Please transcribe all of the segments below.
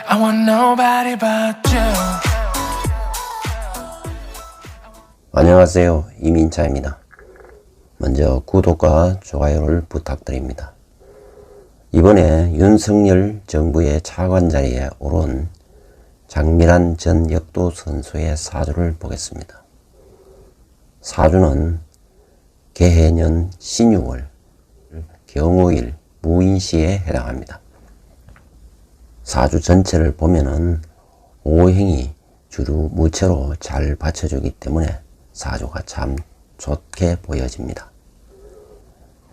I want nobody but you. 안녕하세요, 이민차입니다. 먼저 구독과 좋아요를 부탁드립니다. 이번에 윤석열 정부의 차관 자리에 오른 장미란 전 역도 선수의 사주를 보겠습니다. 사주는 개해년 신유월 경오일 무인시에 해당합니다. 사주 전체를 보면은 오행이 주로 무채로 잘 받쳐주기 때문에 사주가 참 좋게 보여집니다.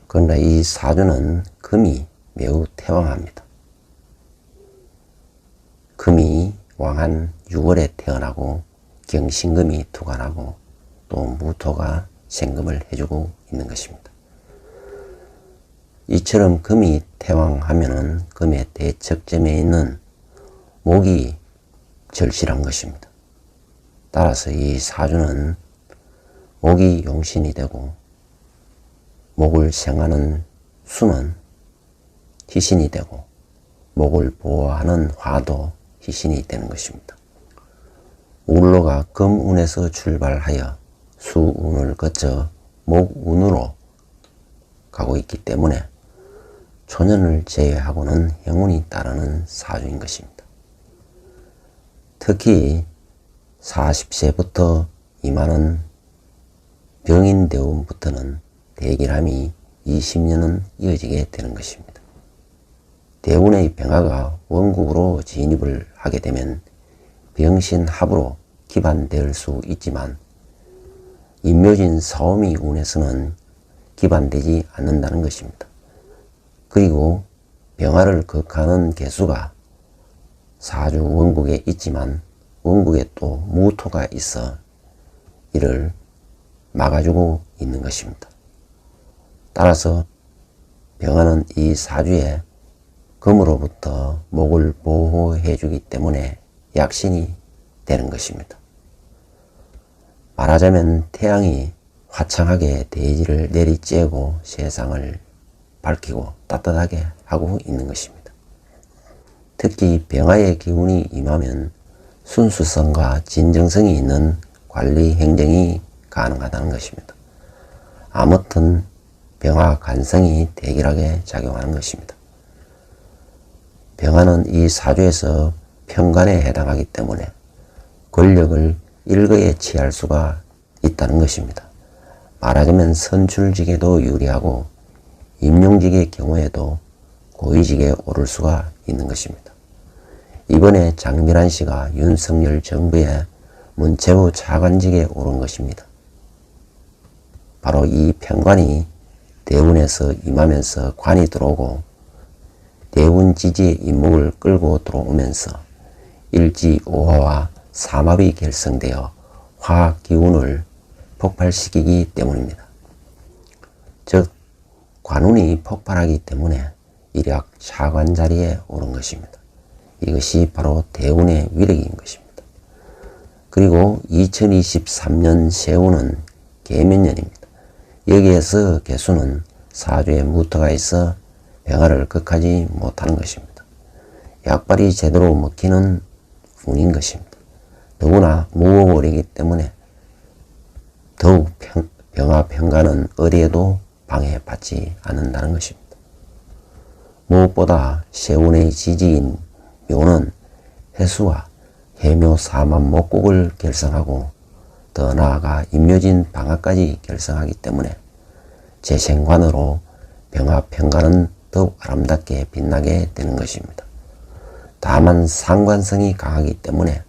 그런데 이 사주는 금이 매우 태왕합니다. 금이 왕한 6월에 태어나고 경신금이 투관하고 또 무토가 생금을 해주고 있는 것입니다. 이처럼 금이 태왕하면은 금의 대척점에 있는 목이 절실한 것입니다. 따라서 이 사주는 목이 용신이 되고 목을 생하는 수는 희신이 되고 목을 보호하는 화도 희신이 되는 것입니다. 울로가 금운에서 출발하여 수운을 거쳐 목운으로 가고 있기 때문에 초년을 제외하고는 행운이 따르는 사주인 것입니다. 특히 40세부터 임하는 병인대운부터는 대기람이 20년은 이어지게 되는 것입니다. 대운의 병화가 원국으로 진입을 하게 되면 병신합으로 기반될 수 있지만 인묘진 사오미 운에서는 기반되지 않는다는 것입니다. 그리고 병화를 극하는 개수가 사주 원국에 있지만 원국에 또 무토가 있어 이를 막아주고 있는 것입니다. 따라서 병화는 이 사주에 금으로부터 목을 보호해 주기 때문에 약신이 되는 것입니다. 말하자면 태양이 화창하게 대지를 내리쬐고 세상을 밝히고 따뜻하게 하고 있는 것입니다. 특히 병화의 기운이 임하면 순수성과 진정성이 있는 관리 행정이 가능하다는 것입니다. 아무튼 병화 간성이 대결하게 작용하는 것입니다. 병화는 이 사주에서 편관에 해당하기 때문에 권력을 일거에 취할 수가 있다는 것입니다. 말하자면 선출직에도 유리하고 임용직의 경우에도 고위직에 오를 수가 있는 것입니다. 이번에 장미란 씨가 윤석열 정부의 문체부 차관직에 오른 것입니다. 바로 이 편관이 대운에서 임하면서 관이 들어오고 대운 지지의 인목을 끌고 들어오면서 일지오화와 삼합이 결성되어 화학 기운을 폭발시키기 때문입니다. 즉 관운이 폭발하기 때문에 일약 차관 자리에 오른 것입니다. 이것이 바로 대운의 위력인 것입니다. 그리고 2023년 세운은 계면년입니다. 여기에서 개수는 사주에 무토가 있어 병화를 극하지 못하는 것입니다. 약발이 제대로 먹히는 운인 것입니다. 더구나 무호월이기 때문에 더욱 병화 편관은 어디에도 방해받지 않는다는 것입니다. 무엇보다 세운의 지지인 묘는 해수와 해묘 사만목국을 결성하고 더 나아가 임묘진 방화까지 결성하기 때문에 재생관으로 병화 편관은 더욱 아름답게 빛나게 되는 것입니다. 다만 상관성이 강하기 때문에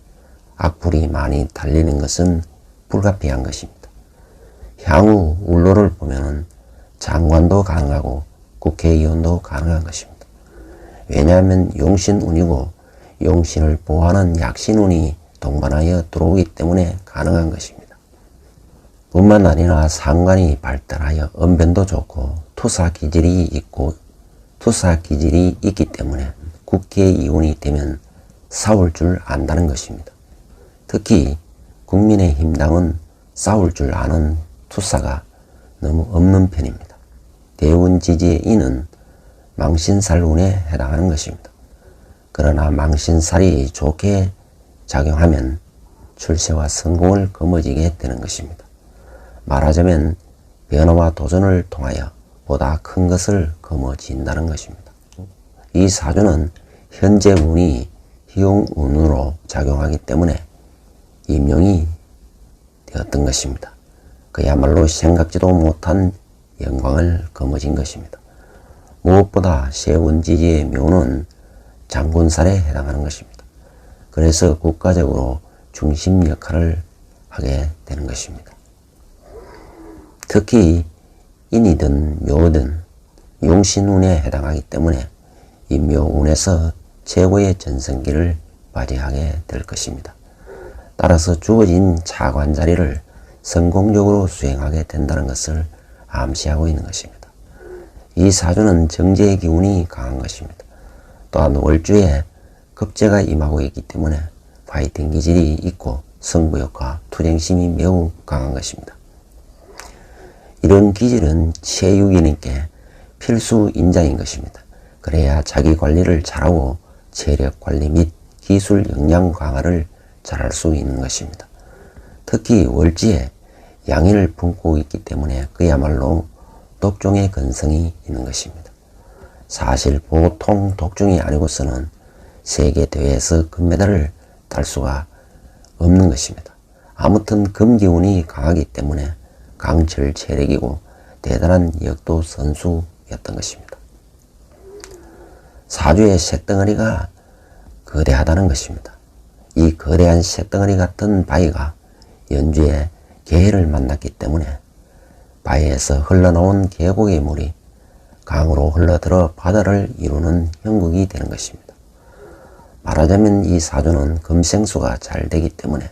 악플이 많이 달리는 것은 불가피한 것입니다. 향후 울로를 보면 장관도 가능하고 국회의원도 가능한 것입니다. 왜냐하면 용신운이고 용신을 보호하는 약신운이 동반하여 들어오기 때문에 가능한 것입니다. 뿐만 아니라 상관이 발달하여 언변도 좋고 투사 기질이 있기 때문에 국회의원이 되면 싸울 줄 안다는 것입니다. 특히 국민의힘당은 싸울 줄 아는 투사가 너무 없는 편입니다. 대운 지지의 인은 망신살운에 해당하는 것입니다. 그러나 망신살이 좋게 작용하면 출세와 성공을 거머쥐게 되는 것입니다. 말하자면 변화와 도전을 통하여 보다 큰 것을 거머쥔다는 것입니다. 이 사주는 현재 운이 희용운으로 작용하기 때문에 임용이 되었던 것입니다. 그야말로 생각지도 못한 영광을 거머쥔 것입니다. 무엇보다 세운지지의 묘는 장군살에 해당하는 것입니다. 그래서 국가적으로 중심 역할을 하게 되는 것입니다. 특히 인이든 묘든 용신운에 해당하기 때문에 이 묘운에서 최고의 전성기를 발휘하게 될 것입니다. 따라서 주어진 차관 자리를 성공적으로 수행하게 된다는 것을 암시하고 있는 것입니다. 이 사주는 정제의 기운이 강한 것입니다. 또한 월주에 급제가 임하고 있기 때문에 파이팅 기질이 있고 승부욕과 투쟁심이 매우 강한 것입니다. 이런 기질은 체육인에게 필수 인자인 것입니다. 그래야 자기 관리를 잘하고 체력 관리 및 기술 역량 강화를 잘할 수 있는 것입니다. 특히 월지에 양의를 품고 있기 때문에 그야말로 독종의 근성이 있는 것입니다. 사실 보통 독종이 아니고서는 세계대회에서 금메달을 딸 수가 없는 것입니다. 아무튼 금기운이 강하기 때문에 강철 체력이고 대단한 역도 선수였던 것입니다. 사주의 쇳덩어리가 거대하다는 것입니다. 이 거대한 쇳덩어리 같은 바위가 연주에 개해를 만났기 때문에 바위에서 흘러나온 계곡의 물이 강으로 흘러들어 바다를 이루는 형국이 되는 것입니다. 말하자면 이 사주는 금생수가 잘 되기 때문에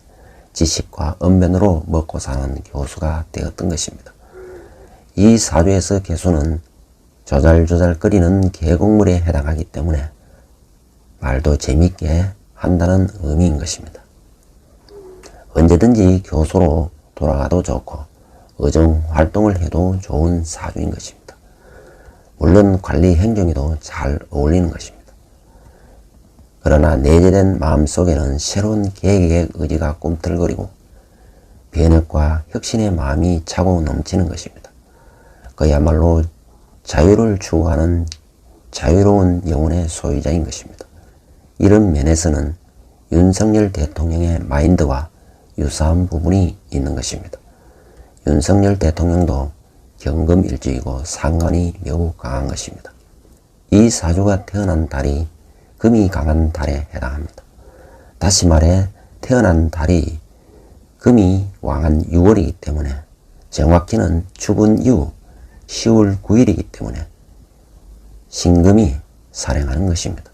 지식과 언변으로 먹고 사는 교수가 되었던 것입니다. 이 사주에서 개수는 조잘조잘 끓이는 계곡물에 해당하기 때문에 말도 재밌게 한다는 의미인 것입니다. 언제든지 교수로 돌아가도 좋고 의정 활동을 해도 좋은 사주인 것입니다. 물론 관리 행정에도 잘 어울리는 것입니다. 그러나 내재된 마음속에는 새로운 계획의 의지가 꿈틀거리고 변혁과 혁신의 마음이 차고 넘치는 것입니다. 그야말로 자유를 추구하는 자유로운 영혼의 소유자인 것입니다. 이런 면에서는 윤석열 대통령의 마인드와 유사한 부분이 있는 것입니다. 윤석열 대통령도 경금일주이고 상관이 매우 강한 것입니다. 이 사주가 태어난 달이 금이 강한 달에 해당합니다. 다시 말해 태어난 달이 금이 왕한 6월이기 때문에 정확히는 죽은 이후 10월 9일이기 때문에 신금이 살행하는 것입니다.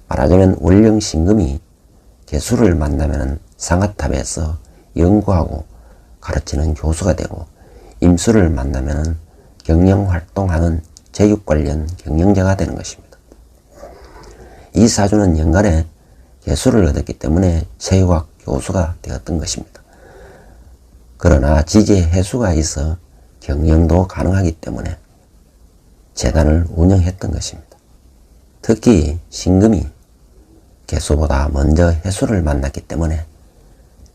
말하자면 월령 신금이 개수를 만나면 상아탑에서 연구하고 가르치는 교수가 되고 임수를 만나면 경영활동하는 제육 관련 경영자가 되는 것입니다. 이 사주는 연간에 개수를 얻었기 때문에 체육학 교수가 되었던 것입니다. 그러나 지지에 해수가 있어 경영도 가능하기 때문에 재단을 운영했던 것입니다. 특히 신금이 개수보다 먼저 해수를 만났기 때문에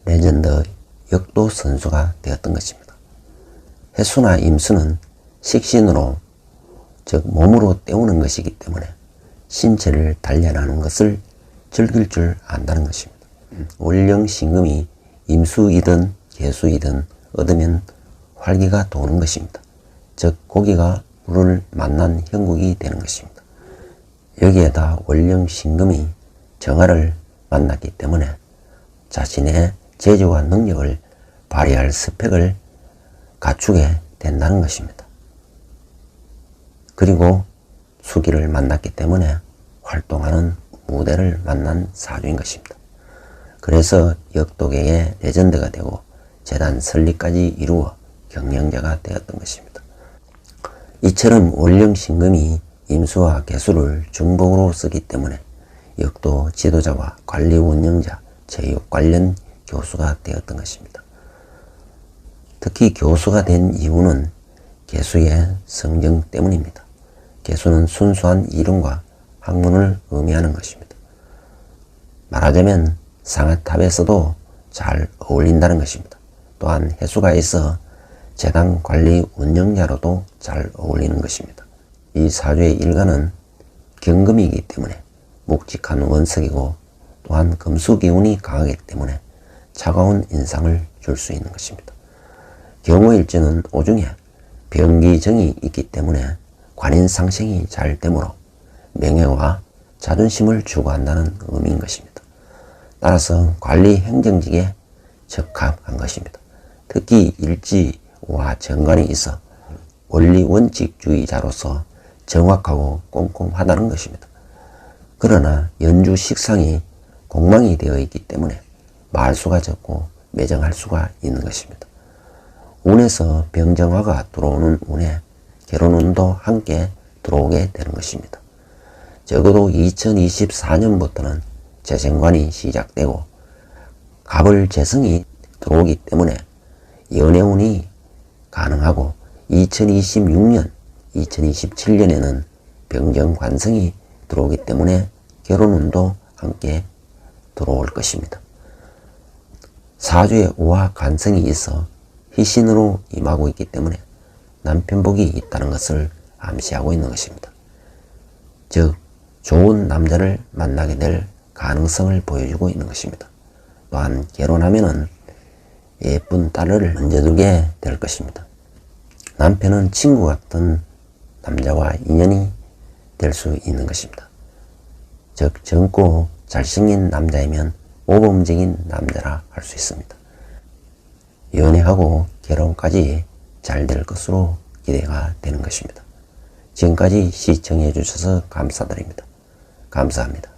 레전드 역도 선수가 되었던 것입니다. 해수나 임수는 식신으로 즉 몸으로 때우는 것이기 때문에 신체를 단련하는 것을 즐길 줄 안다는 것입니다. 월령 신금이 임수이든 개수이든 얻으면 활기가 도는 것입니다. 즉 고기가 물을 만난 형국이 되는 것입니다. 여기에다 월령 신금이 정화를 만났기 때문에 자신의 재주와 능력을 발휘할 스펙을 갖추게 된다는 것입니다. 그리고 수기를 만났기 때문에 활동하는 무대를 만난 사주인 것입니다. 그래서 역도계의 레전드가 되고 재단 설립까지 이루어 경영자가 되었던 것입니다. 이처럼 월령 신금이 임수와 개수를 중복으로 쓰기 때문에 역도 지도자와 관리 운영자, 체육 관련 교수가 되었던 것입니다. 특히 교수가 된 이유는 개수의 성정 때문입니다. 개수는 순수한 이론과 학문을 의미하는 것입니다. 말하자면 상아탑에서도 잘 어울린다는 것입니다. 또한 해수가 있어 재단 관리 운영자로도 잘 어울리는 것입니다. 이 사주의 일간은 경금이기 때문에 묵직한 원석이고 또한 금수 기운이 강하기 때문에 차가운 인상을 줄 수 있는 것입니다. 경호일주는 오중에 병기정이 있기 때문에 관인상생이 잘 되므로 명예와 자존심을 추구한다는 의미인 것입니다. 따라서 관리 행정직에 적합한 것입니다. 특히 일지와 정관이 있어 원리 원칙주의자로서 정확하고 꼼꼼하다는 것입니다. 그러나 연주 식상이 공망이 되어 있기 때문에 말수가 적고 매정할 수가 있는 것입니다. 운에서 병정화가 들어오는 운에 결혼운도 함께 들어오게 되는 것입니다. 적어도 2024년부터는 재생관이 시작되고 갑을재성이 들어오기 때문에 연애운이 가능하고 2026년, 2027년에는 병정관성이 들어오기 때문에 결혼운도 함께 들어올 것입니다. 사주에 우화 간성이 있어 희신으로 임하고 있기 때문에 남편복이 있다는 것을 암시하고 있는 것입니다. 즉 좋은 남자를 만나게 될 가능성을 보여주고 있는 것입니다. 또한 결혼하면은 예쁜 딸을 얹어두게 될 것입니다. 남편은 친구 같은 남자와 인연이 될 수 있는 것입니다. 즉 젊고 잘생긴 남자이면 모범적인 남자라 할 수 있습니다. 연애하고 결혼까지 잘 될 것으로 기대가 되는 것입니다. 지금까지 시청해 주셔서 감사드립니다. 감사합니다.